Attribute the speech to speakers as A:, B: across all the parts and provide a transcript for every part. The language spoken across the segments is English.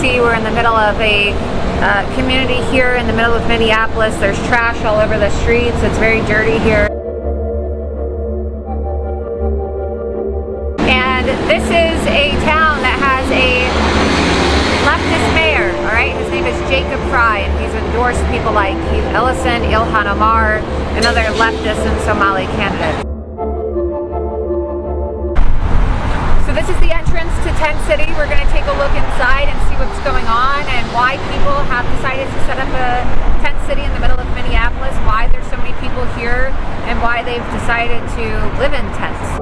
A: see, we're in the middle of a community here in the middle of Minneapolis. There's trash all over the streets. It's very dirty here. And this is a town that has a leftist mayor, all right? His name is Jacob Fry, and he's endorsed people like Keith Ellison, Ilhan Omar, and other leftist and Somali candidates. So this is the entrance to Tent City. We're going to take a look inside and see what's going on and why people have decided to set up a tent city in the middle of Minneapolis, why there's so many people here, and why they've decided to live in tents.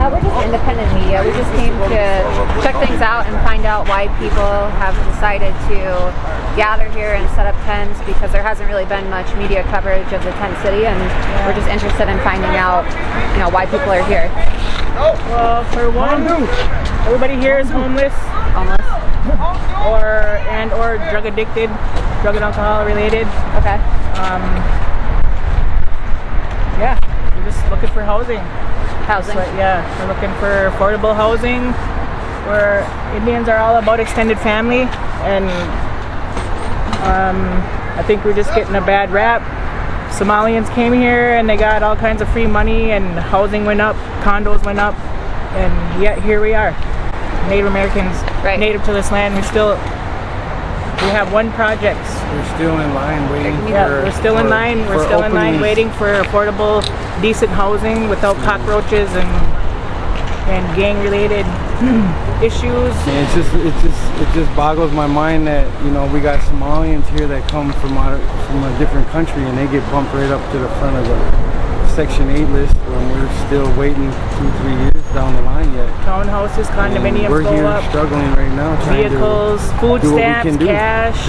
A: We're just independent media. We just came to check things out and find out why people have decided to gather here and set up tents, because there hasn't really been much media coverage of the tent city, and we're just interested in finding out, you know, why people are here.
B: Well, for one, everybody here is homeless, or drug addicted, drug and alcohol related.
A: Okay.
B: Yeah, we're just looking for housing.
A: Housing.
B: So, yeah, we're looking for affordable housing. Where Indians are all about extended family, and I think we're just getting a bad rap. Somalians came here and they got all kinds of free money, and housing went up, condos went up, and yet here we are, Native Americans, native to this land. We have one project.
C: We're still in line waiting
B: we're still in line. We're still in line waiting for affordable, decent housing without cockroaches and gang-related issues.
C: Yeah, it just boggles my mind that, you know, we got Somalians here that come from a different country, and they get bumped right up to the front of the Section 8 list, when we're still waiting 2-3 years down the line yet.
B: Townhouses, condominiums
C: we're
B: go
C: here
B: up.
C: Struggling right now, trying
B: vehicles,
C: to
B: food
C: do
B: stamps,
C: what we can do.
B: cash.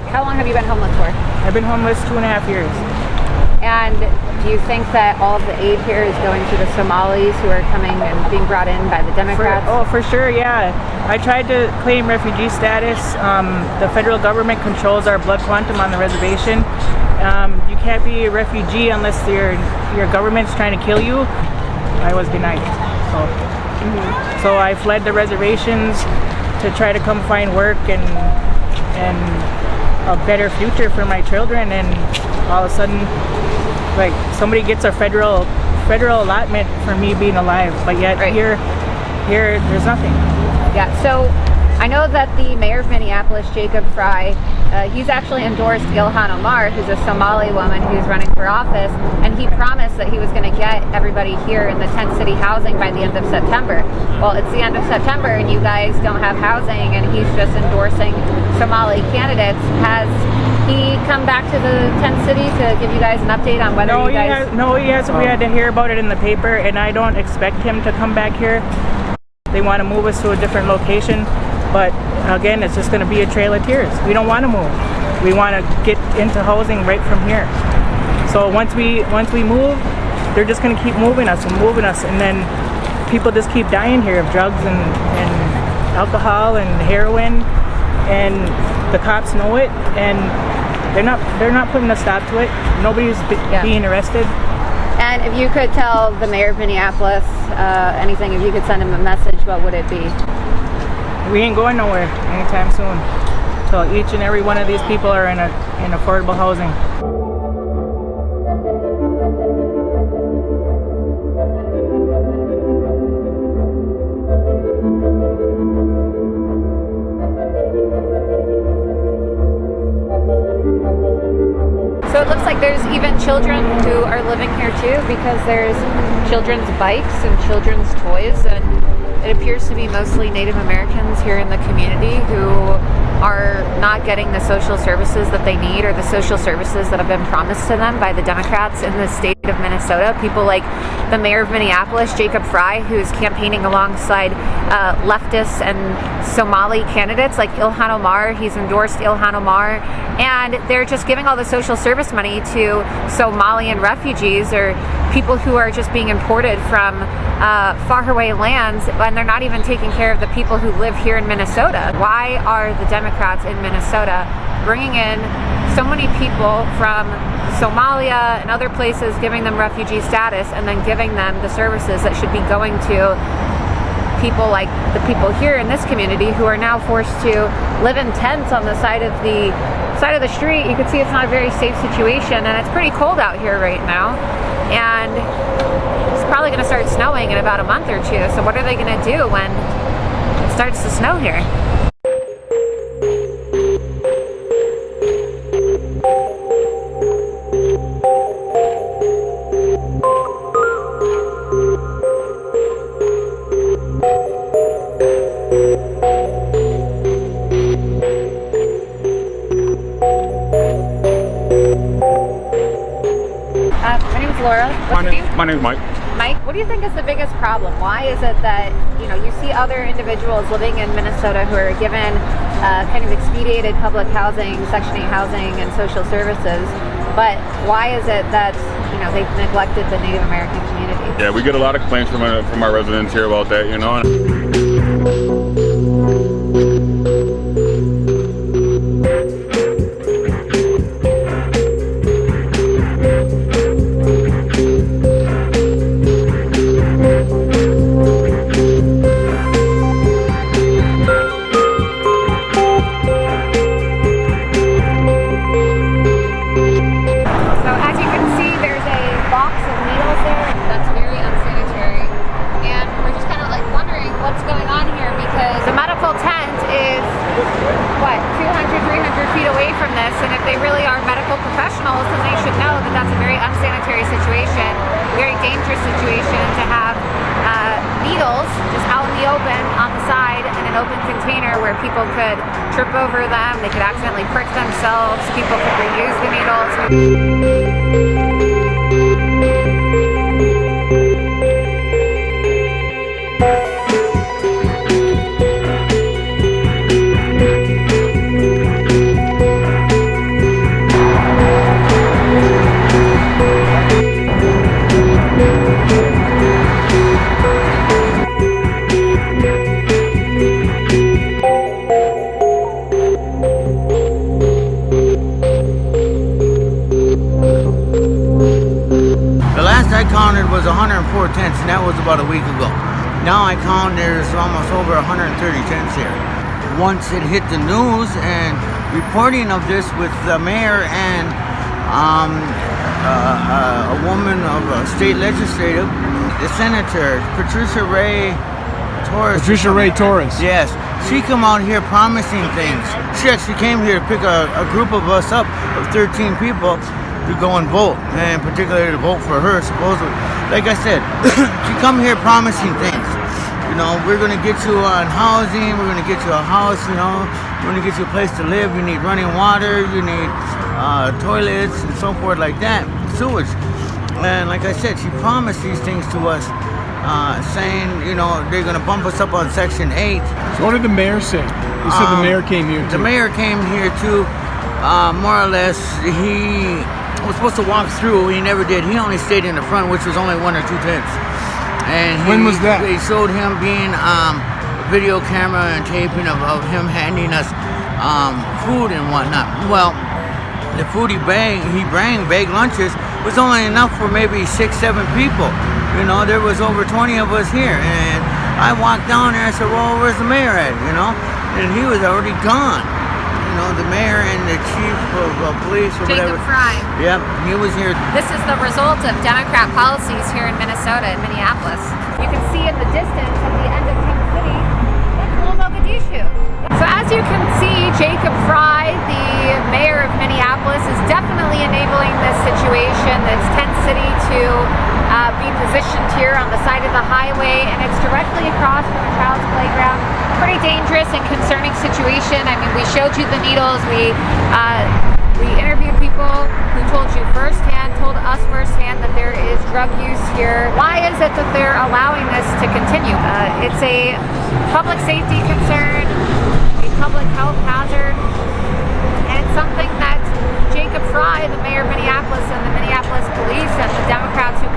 A: How long have you been homeless for?
B: I've been homeless 2.5 years.
A: And do you think that all of the aid here is going to the Somalis who are coming and being brought in by the Democrats?
B: For sure, yeah. I tried to claim refugee status. The federal government controls our blood quantum on the reservation. You can't be a refugee unless your government's trying to kill you. I was denied. So I fled the reservations to try to come find work and a better future for my children, and all of a sudden, like, somebody gets a federal allotment for me being alive, but yet here there's nothing.
A: Yeah, so I know that the mayor of Minneapolis, Jacob Fry, he's actually endorsed Ilhan Omar, who's a Somali woman who's running for office, and he promised that he was going to get everybody here in the tent city housing by the end of September. Well, it's the end of September and you guys don't have housing, and he's just endorsing Somali candidates. Has he come back to the tent city to give you guys an update on whether you guys...
B: No, he hasn't. We had to hear about it in the paper, and I don't expect him to come back here. They want to move us to a different location. But again, it's just going to be a trail of tears. We don't want to move. We want to get into housing right from here. So once we move, they're just going to keep moving us, and then people just keep dying here of drugs and alcohol and heroin, and the cops know it, and they're not putting a stop to it. Nobody's being arrested.
A: And if you could tell the mayor of Minneapolis anything, if you could send him a message, what would it be?
B: We ain't going nowhere anytime soon. So each and every one of these people are in affordable housing.
A: So it looks like there's even children who are living here too, because there's children's bikes and children's toys, and it appears to be mostly Native Americans here in the community who are not getting the social services that they need, or the social services that have been promised to them by the Democrats in the state of Minnesota. People like the mayor of Minneapolis, Jacob Fry, who's campaigning alongside leftists and Somali candidates like Ilhan Omar. He's endorsed Ilhan Omar, and they're just giving all the social service money to Somalian refugees, or people who are just being imported from faraway lands, and they're not even taking care of the people who live here in Minnesota. Why are the Democrats in Minnesota bringing in so many people from Somalia and other places, giving them refugee status, and then giving them the services that should be going to people like the people here in this community who are now forced to live in tents on the side of the street? You can see it's not a very safe situation, and it's pretty cold out here right now, and it's probably going to start snowing in about a month or two. So what are they going to do when it starts to snow here? My name's Laura. What's your name?
D: My name's Mike.
A: Mike, what do you think is the biggest problem? Why is it that, you see other individuals living in Minnesota who are given kind of expedited public housing, Section 8 housing, and social services, but why is it that, they've neglected the Native American community?
D: Yeah, we get a lot of complaints from our residents here about that,
A: People could trip over them, they could accidentally prick themselves, people could reuse the needles.
E: Was 104 tents, and that was about a week ago. Now I count there's almost over 130 tents here. Once it hit the news and reporting of this with the mayor and a woman of a state legislative, the senator, Patricia Ray Torres. Yes, she come out here promising things. She actually came here to pick a group of us up of 13 people to go and vote, and particularly to vote for her, supposedly. Like I said, she come here promising things. We're going to get you on housing, we're going to get you a house, we're going to get you a place to live, you need running water, you need toilets, and so forth like that, sewage. And like I said, she promised these things to us, saying, they're going to bump us up on Section 8.
F: So what did the mayor say? He said the mayor came here too.
E: The mayor came here too, more or less. He was supposed to walk through. He never did. He only stayed in the front, which was only 1 or 2 tents. And
F: when was that?
E: They showed him being video camera and taping of him handing us food and whatnot. Well, the food he bring bag lunches, was only enough for maybe 6-7 people. There was over 20 of us here, and I walked down there. I said, "Well, where's the mayor at?" And he was already gone. The mayor and the chief of police or whatever.
A: Jacob Fry.
E: Yep, he was here.
A: This is the result of Democrat policies here in Minnesota and Minneapolis. You can see in the distance at the end of King City, that's Little Mogadishu. So as you can see, Jacob Fry, the mayor of Minneapolis, is definitely enabling this situation, this tent city, to be positioned here on the side of the highway, and it's directly across from a child's playground. Pretty dangerous and concerning situation. I mean, we showed you the needles. We interviewed people who told us firsthand that there is drug use here. Why is it that they're allowing this to continue? It's a public safety concern, a public health hazard, and it's something that Jacob Fry, the mayor of Minneapolis, and the Minneapolis police and the Democrats who